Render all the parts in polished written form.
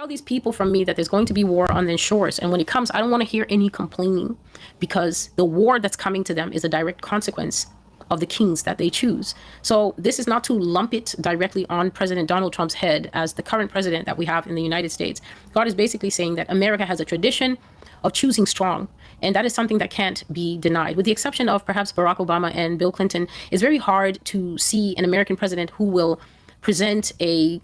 tell these people from me that there's going to be war on their shores. And when it comes, I don't want to hear any complaining, because the war that's coming to them is a direct consequence of the kings that they choose. So this is not to lump it directly on President Donald Trump's head as the current president that we have in the United States. God is basically saying that America has a tradition of choosing strong. And that is something that can't be denied. With the exception of perhaps Barack Obama and Bill Clinton, it's very hard to see an American president who will present a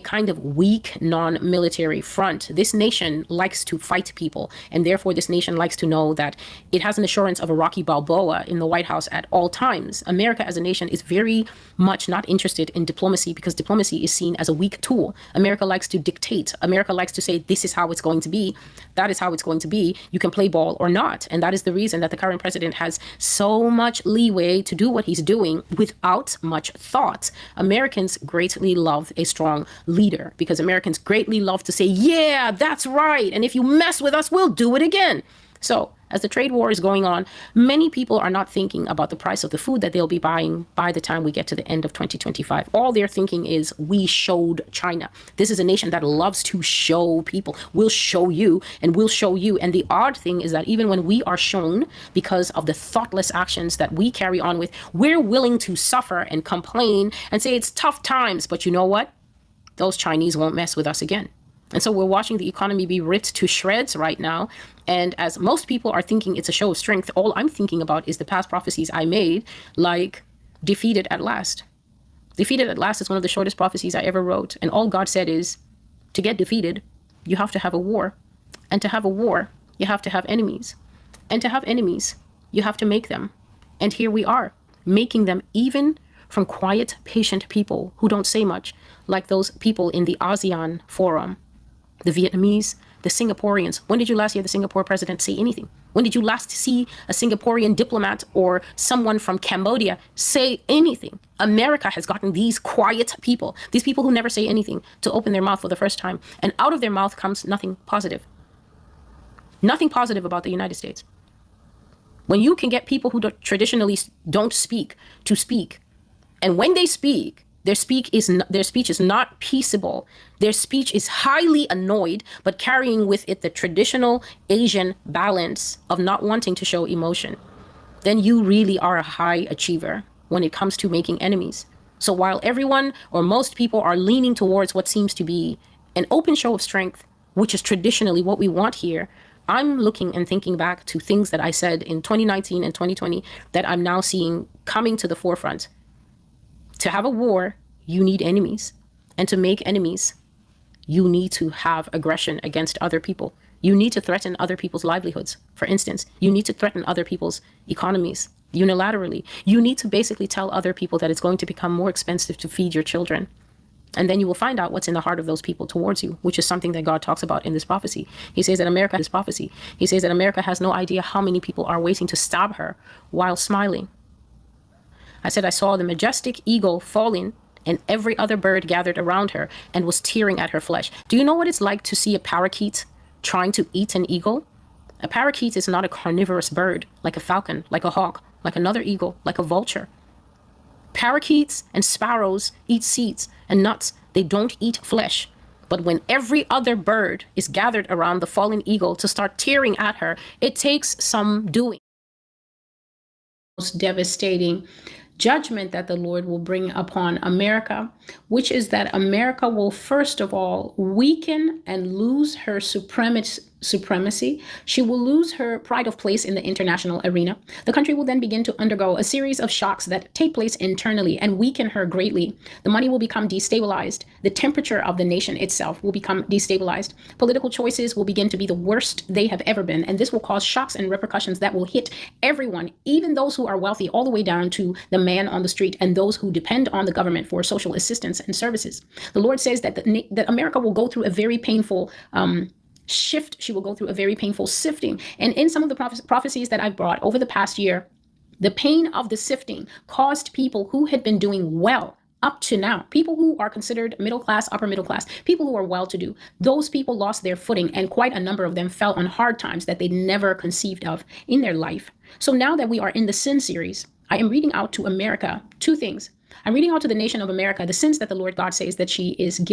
kind of weak non-military front. This nation likes to fight people, and therefore this nation likes to know that it has an assurance of a Rocky Balboa in the White House at all times. America as a nation is very much not interested in diplomacy, because diplomacy is seen as a weak tool. America likes to dictate. America likes to say, this is how it's going to be. That is how it's going to be. You can play ball or not. And that is the reason that the current president has so much leeway to do what he's doing without much thought. Americans greatly love a strong leader, because Americans greatly love to say, yeah, that's right. And if you mess with us, we'll do it again. So as the trade war is going on, many people are not thinking about the price of the food that they'll be buying by the time we get to the end of 2025. All they're thinking is, we showed China. This is a nation that loves to show people. We'll show you, and we'll show you. And the odd thing is that even when we are shown, because of the thoughtless actions that we carry on with, we're willing to suffer and complain and say it's tough times. But you know what? Those Chinese won't mess with us again. And so we're watching the economy be ripped to shreds right now. And as most people are thinking it's a show of strength, all I'm thinking about is the past prophecies I made, like defeated at last. Defeated at last is one of the shortest prophecies I ever wrote. And all God said is, to get defeated, you have to have a war. And to have a war, you have to have enemies. And to have enemies, you have to make them. And here we are, making them, even from quiet, patient people who don't say much, like those people in the ASEAN forum, the Vietnamese, the Singaporeans. When did you last hear the Singapore president say anything? When did you last see a Singaporean diplomat or someone from Cambodia say anything? America has gotten these quiet people, these people who never say anything, to open their mouth for the first time. And out of their mouth comes nothing positive. Nothing positive about the United States. When you can get people who traditionally don't speak to speak, and when they speak, their speech is not peaceable. Their speech is highly annoyed, but carrying with it the traditional Asian balance of not wanting to show emotion. Then you really are a high achiever when it comes to making enemies. So while everyone or most people are leaning towards what seems to be an open show of strength, which is traditionally what we want here, I'm looking and thinking back to things that I said in 2019 and 2020 that I'm now seeing coming to the forefront. To have a war, you need enemies. And to make enemies, you need to have aggression against other people. You need to threaten other people's livelihoods. For instance, you need to threaten other people's economies unilaterally. You need to basically tell other people that it's going to become more expensive to feed your children. And then you will find out what's in the heart of those people towards you, which is something that God talks about in this prophecy. He says that America has prophecy. He says that America has no idea how many people are waiting to stab her while smiling. I said I saw the majestic eagle falling, and every other bird gathered around her and was tearing at her flesh. Do you know what it's like to see a parakeet trying to eat an eagle? A parakeet is not a carnivorous bird, like a falcon, like a hawk, like another eagle, like a vulture. Parakeets and sparrows eat seeds and nuts. They don't eat flesh. But when every other bird is gathered around the fallen eagle to start tearing at her, it takes some doing. Most devastating judgment that the Lord will bring upon America, which is that America will first of all weaken and lose her supremacy. She will lose her pride of place in the international arena. The country will then begin to undergo a series of shocks that take place internally and weaken her greatly. The money will become destabilized. The temperature of the nation itself will become destabilized. Political choices will begin to be the worst they have ever been. And this will cause shocks and repercussions that will hit everyone, even those who are wealthy, all the way down to the man on the street and those who depend on the government for social assistance and services. The Lord says that that America will go through a very painful shift. She will go through a very painful sifting. And in some of the prophecies that I've brought over the past year, the pain of the sifting caused people who had been doing well up to now, people who are considered middle class, upper middle class, people who are well-to-do, those people lost their footing, and quite a number of them fell on hard times that they never conceived of in their life. So now that we are in the sin series, I am reading out to America two things. I'm reading out to the nation of America the sins that the Lord God says that she is guilty